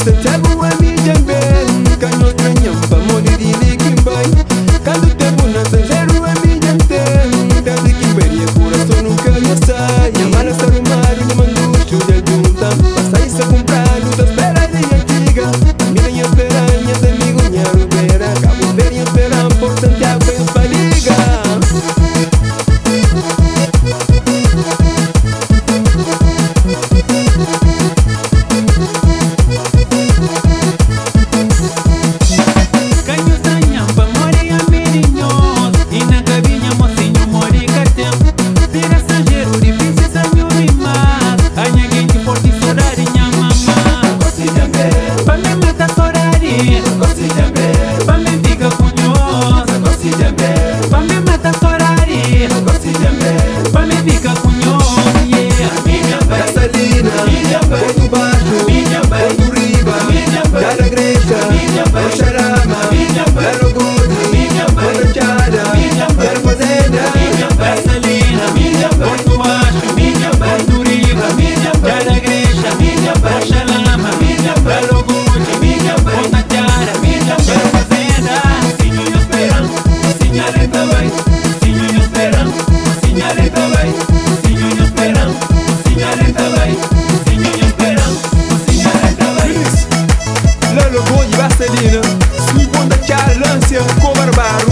Santiago a mi jambe, canho tranham pa morir e Kimbai. Quando tempo na Sanjero a mi jante, desde Kimbai e coração nunca me sai. Amar a ser humano e manducho de junta, passa isso a comprar, luta espera de antiga. Minha esperança, amigo, minha rubera, cabo ver e esperar por Santiago em espaliga. Vaselina, suivant de Carlância, com Barbaro.